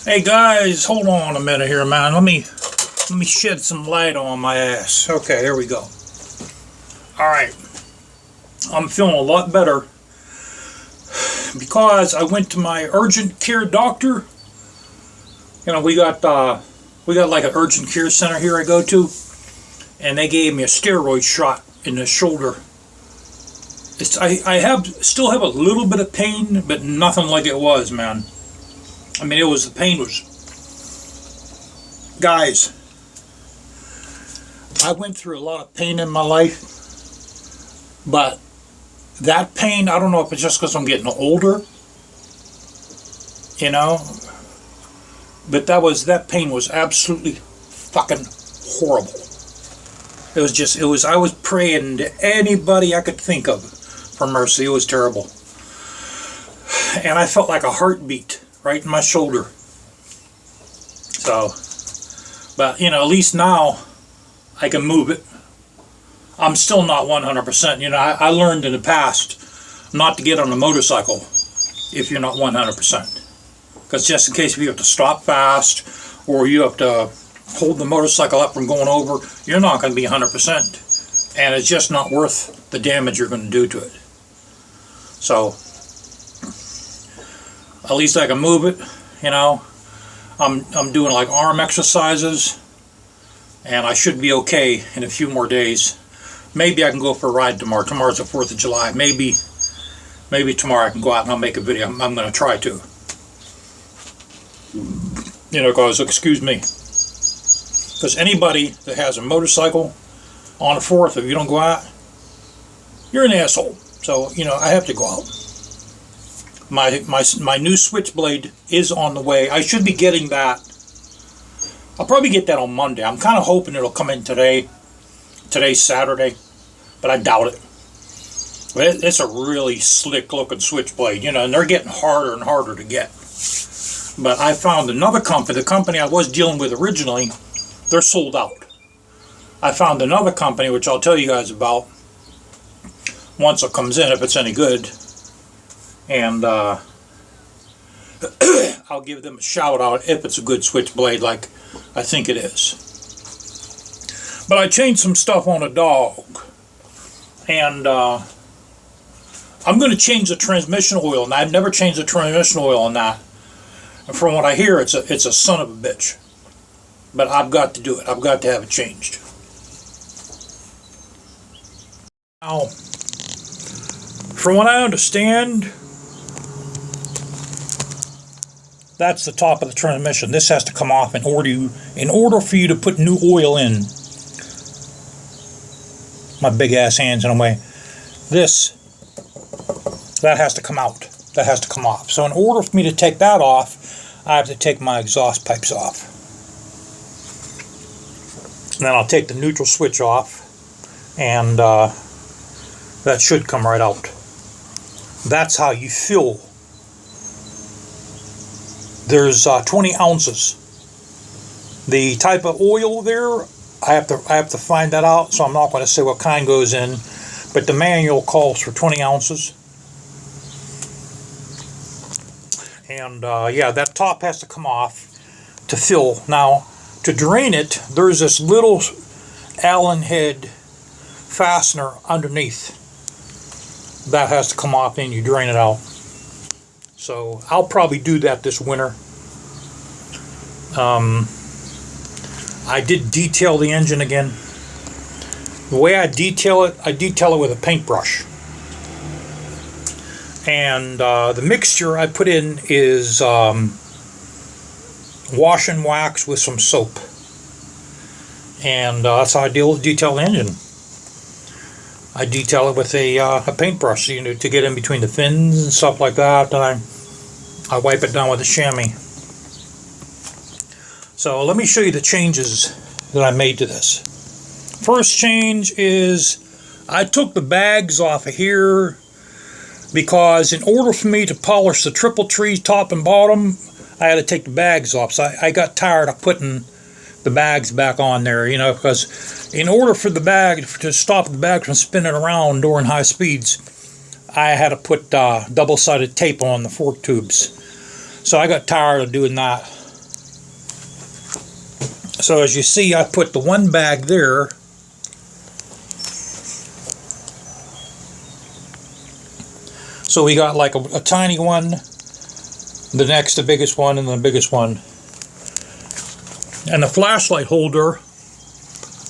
Hey guys, hold on a minute here, man. Let me shed some light on my ass. Okay, there we go. All right, I'm feeling a lot better because I went to my urgent care doctor. You know, we got like an urgent care center here I go to, and they gave me a steroid shot in the shoulder. I still have a little bit of pain, but nothing like it was, man. I mean, the pain was, guys, I went through a lot of pain in my life, but that pain, I don't know if it's just because I'm getting older, you know, but that pain was absolutely fucking horrible. I was praying to anybody I could think of for mercy. It was terrible. And I felt like a heartbeat right in my shoulder. So, but you know, at least now I can move it. I'm still not 100%. You know, I learned in the past not to get on a motorcycle if you're not 100%. Because just in case if you have to stop fast or you have to hold the motorcycle up from going over, you're not going to be 100%. And it's just not worth the damage you're going to do to it. So, at least I can move it, you know. I'm doing like arm exercises, and I should be okay in a few more days. Maybe I can go for a ride tomorrow. Tomorrow's the 4th of July. Maybe tomorrow I can go out and I'll make a video. I'm going to try to. You know, because, excuse me. Because anybody that has a motorcycle on the 4th, if you don't go out, you're an asshole. So, you know, I have to go out. My new switchblade is on the way. I should be getting that. I'll probably get that on Monday. I'm kind of hoping it'll come in today. Today's Saturday, but I doubt it. But it's a really slick looking switchblade, you know, and they're getting harder and harder to get. But I found another company, the company I was dealing with originally, they're sold out. I found another company, which I'll tell you guys about once it comes in, if it's any good. And I'll give them a shout out if it's a good switchblade like I think it is. But I changed some stuff on a dog, and I'm going to change the transmission oil, and I've never changed the transmission oil on that. And from what I hear, it's a son of a bitch. But I've got to do it. I've got to have it changed. Now, from what I understand, that's the top of the transmission. This has to come off in order for you to put new oil in. My big ass hands in a way. That has to come out. That has to come off. So in order for me to take that off, I have to take my exhaust pipes off. And then I'll take the neutral switch off, and that should come right out. That's how you fill. There's 20 ounces. The type of oil there, I have to find that out, so I'm not going to say what kind goes in, but the manual calls for 20 ounces. And yeah, that top has to come off to fill. Now, to drain it, there's this little Allen head fastener underneath. That has to come off and you drain it out. So I'll probably do that this winter. I did detail the engine again. The way I detail it with a paintbrush. And the mixture I put in is wash and wax with some soap. And that's how I detail the engine. I detail it with a paintbrush, you know, to get in between the fins and stuff like that. Then I wipe it down with a chamois. So let me show you the changes that I made to this. First change is I took the bags off of here because in order for me to polish the triple tree top and bottom, I had to take the bags off. So I got tired of putting the bags back on there, you know, because in order for the bag to stop the bag from spinning around during high speeds, I had to put double-sided tape on the fork tubes. So I got tired of doing that. So as you see, I put the one bag there. So we got like a tiny one, the next the biggest one, and the biggest one. And the flashlight holder,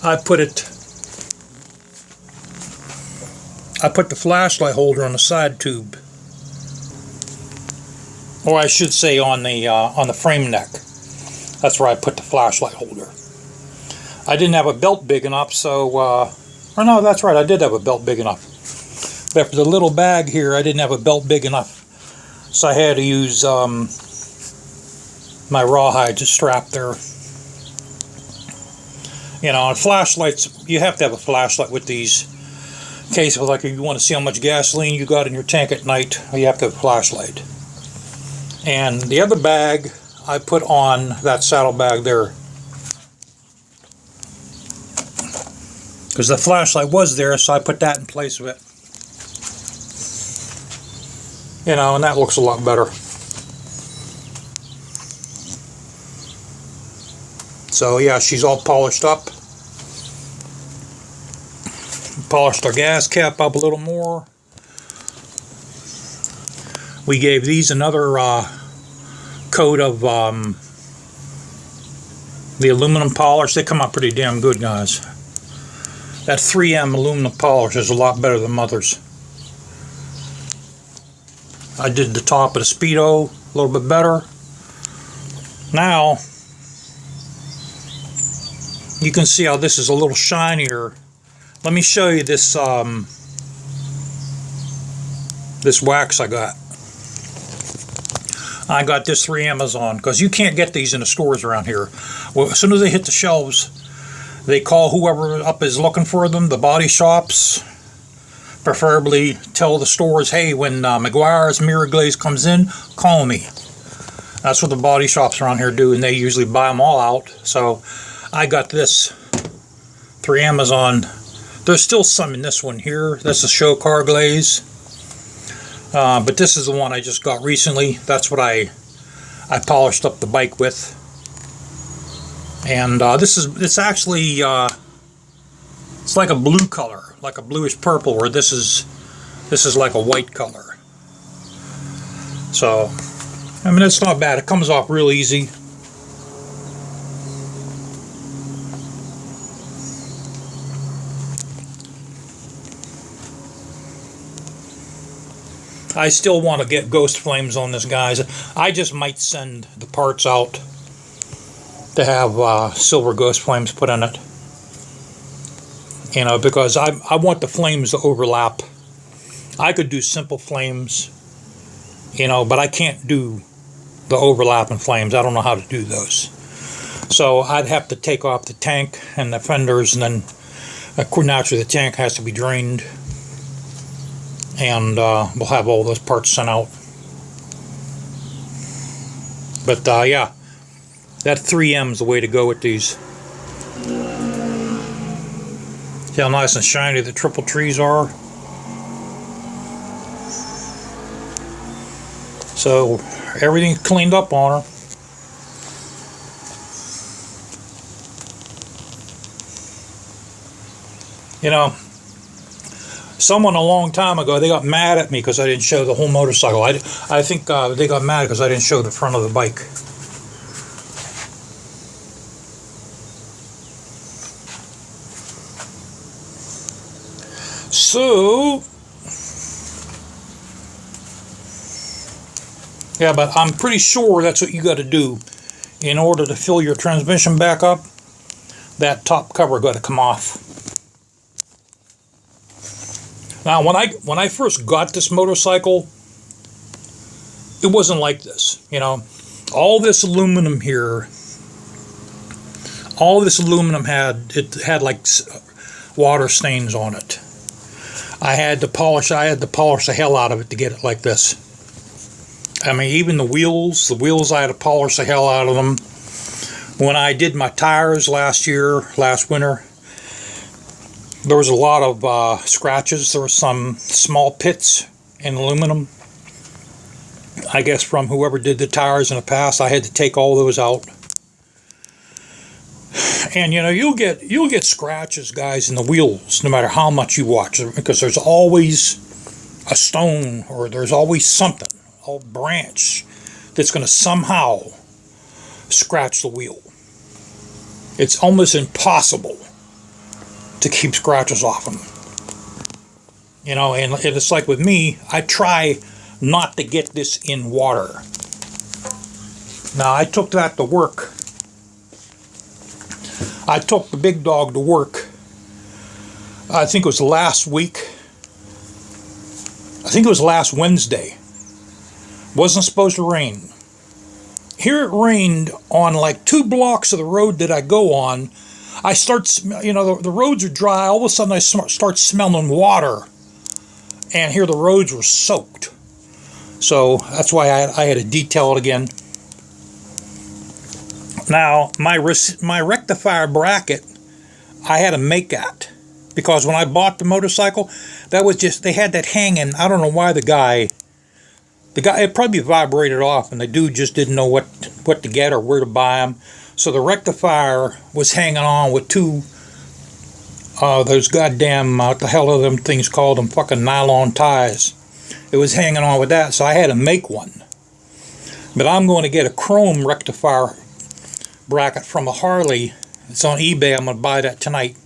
I put the flashlight holder on the side tube, or I should say on the frame neck. That's where I put the flashlight holder. I didn't have a belt big enough, so or no, that's right, I did have a belt big enough. But for the little bag here, I didn't have a belt big enough, so I had to use my rawhide to strap there. You know, and flashlights, you have to have a flashlight with these. In case of, like, if you want to see how much gasoline you got in your tank at night, you have to have a flashlight. And the other bag, I put on that saddlebag there. Because the flashlight was there, so I put that in place of it. You know, and that looks a lot better. So yeah, she's all polished up. Polished our gas cap up a little more. We gave these another coat of the aluminum polish. They come out pretty damn good, guys. That 3M aluminum polish is a lot better than others. I did the top of the Speedo a little bit better. Now you can see how this is a little shinier. Let me show you this this wax I got. I got this through Amazon, because you can't get these in the stores around here. Well, as soon as they hit the shelves, they call whoever up is looking for them, the body shops. Preferably tell the stores, hey, when McGuire's Mirror Glaze comes in, call me. That's what the body shops around here do, and they usually buy them all out. So I got this through Amazon. There's still some in this one here. That's a show car glaze. But this is the one I just got recently. That's what I polished up the bike with. And it's actually it's like a blue color, like a bluish purple, where this is like a white color. So I mean, it's not bad. It comes off real easy. I still want to get ghost flames on this, guys. I just might send the parts out to have silver ghost flames put in it. You know, because I want the flames to overlap. I could do simple flames, you know, but I can't do the overlapping flames. I don't know how to do those. So I'd have to take off the tank and the fenders, and then naturally the tank has to be drained. And we'll have all those parts sent out. But yeah, that 3M is the way to go with these. See how nice and shiny the triple trees are. So everything's cleaned up on her. You know, someone a long time ago, they got mad at me because I didn't show the whole motorcycle. I think they got mad because I didn't show the front of the bike. So, yeah, but I'm pretty sure that's what you got to do in order to fill your transmission back up. That top cover got to come off. Now, when I first got this motorcycle, it wasn't like this, you know. All this aluminum here, had like water stains on it. I had to polish the hell out of it to get it like this. I mean, even the wheels I had to polish the hell out of them. When I did my tires last winter, there was a lot of scratches. There were some small pits in aluminum. I guess from whoever did the tires in the past. I had to take all those out. And you know, you'll get scratches, guys, in the wheels, no matter how much you watch, because there's always a stone or there's always something, a branch that's going to somehow scratch the wheel. It's almost impossible to keep scratches off them. You know, and it's like with me, I try not to get this in water. Now, I took that to work. I took the big dog to work. I think it was last week. I think it was last Wednesday. Wasn't supposed to rain. Here it rained on like 2 blocks of the road that I go on. I start, you know, the roads are dry. All of a sudden I start smelling water. And here the roads were soaked. So that's why I had to detail it again. Now, my rectifier bracket, I had to make that. Because when I bought the motorcycle, that was just, they had that hanging. I don't know why the guy, it probably vibrated off, and the dude just didn't know what to get or where to buy them. So the rectifier was hanging on with 2, those goddamn, what the hell are them things called, them fucking nylon ties. It was hanging on with that, so I had to make one. But I'm going to get a chrome rectifier bracket from a Harley. It's on eBay. I'm going to buy that tonight.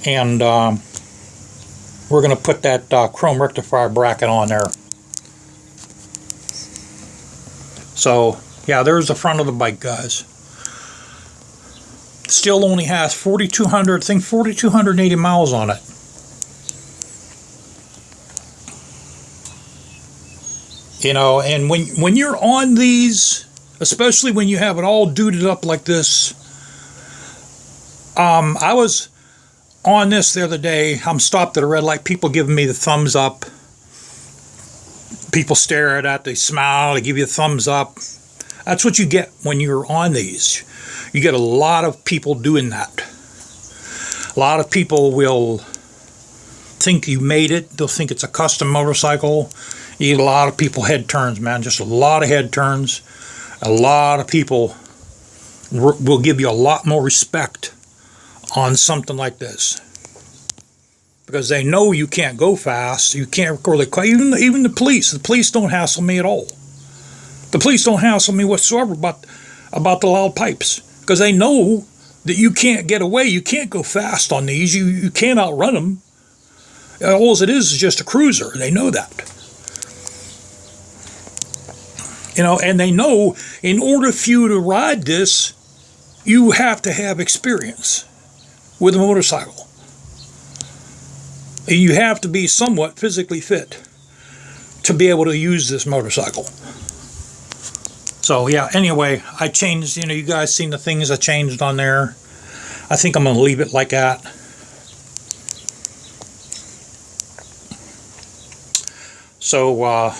And we're going to put that chrome rectifier bracket on there. So, yeah, there's the front of the bike, guys. Still only has 4,200, I think 4,280 miles on it. You know, and when you're on these, especially when you have it all duded up like this, I was on this the other day. I'm stopped at a red light. People giving me the thumbs up. People stare at it. They smile. They give you a thumbs up. That's what you get when you're on these. You get a lot of people doing that. A lot of people will think you made it. They'll think it's a custom motorcycle. You get a lot of people head turns, man. Just a lot of head turns. A lot of people will give you a lot more respect on something like this, because they know you can't go fast. You can't really, even the police. The police don't hassle me at all. The police don't hassle me whatsoever about the loud pipes, because they know that you can't get away. You can't go fast on these. You can't outrun them. All it is just a cruiser. They know that. You know, and they know in order for you to ride this, you have to have experience with a motorcycle. You have to be somewhat physically fit to be able to use this motorcycle. So yeah, anyway, I changed, you know, you guys seen the things I changed on there. I think I'm going to leave it like that. So, all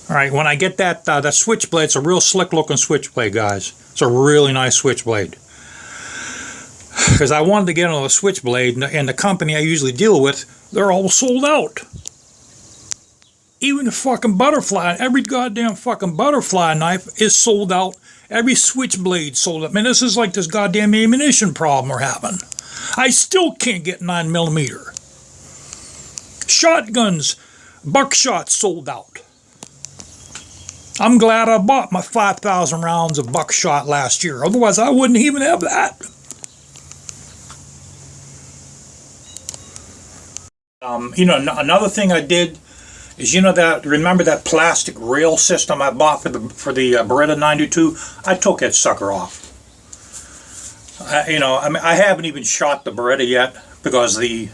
right, when I get that switchblade, it's a real slick looking switchblade, guys. It's a really nice switchblade. Because I wanted to get on a switchblade, and the company I usually deal with, they're all sold out. Even the fucking butterfly, every goddamn fucking butterfly knife is sold out. Every switchblade sold out. Man, this is like this goddamn ammunition problem we're having. I still can't get 9mm. Shotguns, buckshot sold out. I'm glad I bought my 5,000 rounds of buckshot last year. Otherwise, I wouldn't even have that. You know, another thing I did is, you know, remember that plastic rail system I bought for the Beretta 922? I took that sucker off. You know, I mean, I haven't even shot the Beretta yet, because the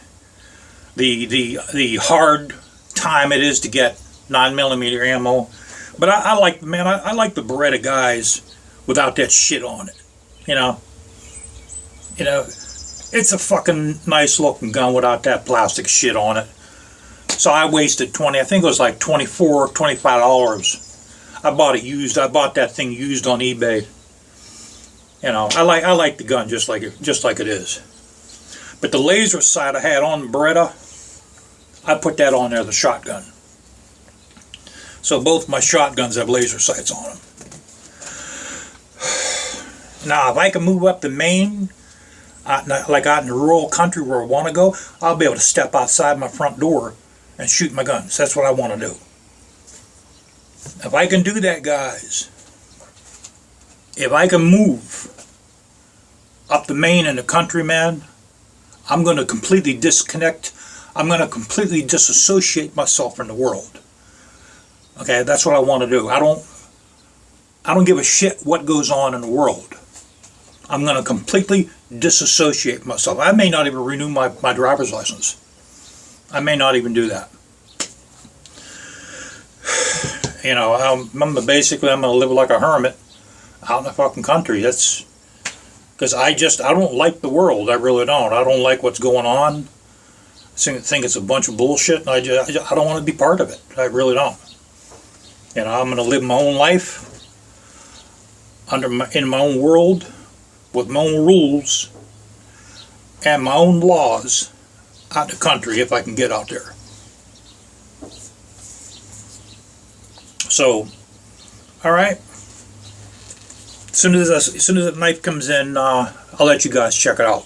hard time it is to get 9mm ammo. But I like the Beretta guys without that shit on it. You know, it's a fucking nice looking gun without that plastic shit on it. So I wasted I think it was like $24, $25. I bought it used. I bought that thing used on eBay. You know, I like the gun just like it is. But the laser sight I had on the Beretta, I put that on there, the shotgun. So both my shotguns have laser sights on them. Now, if I can move up to Maine, like out in the rural country where I want to go, I'll be able to step outside my front door and shoot my guns. That's what I want to do. If I can do that, guys, if I can move up to Maine in the country, man, I'm going to completely disconnect. I'm going to completely disassociate myself from the world. Okay, that's what I want to do. I don't give a shit what goes on in the world. I'm going to completely disassociate myself. I may not even renew my driver's license. I may not even do that. You know, I'm going to live like a hermit out in the fucking country. That's because I don't like the world. I really don't. I don't like what's going on. I think it's a bunch of bullshit, and I don't want to be part of it. I really don't. You know, I'm going to live my own life in my own world, with my own rules and my own laws out the country if I can get out there. So, all right. As soon as the knife comes in, I'll let you guys check it out.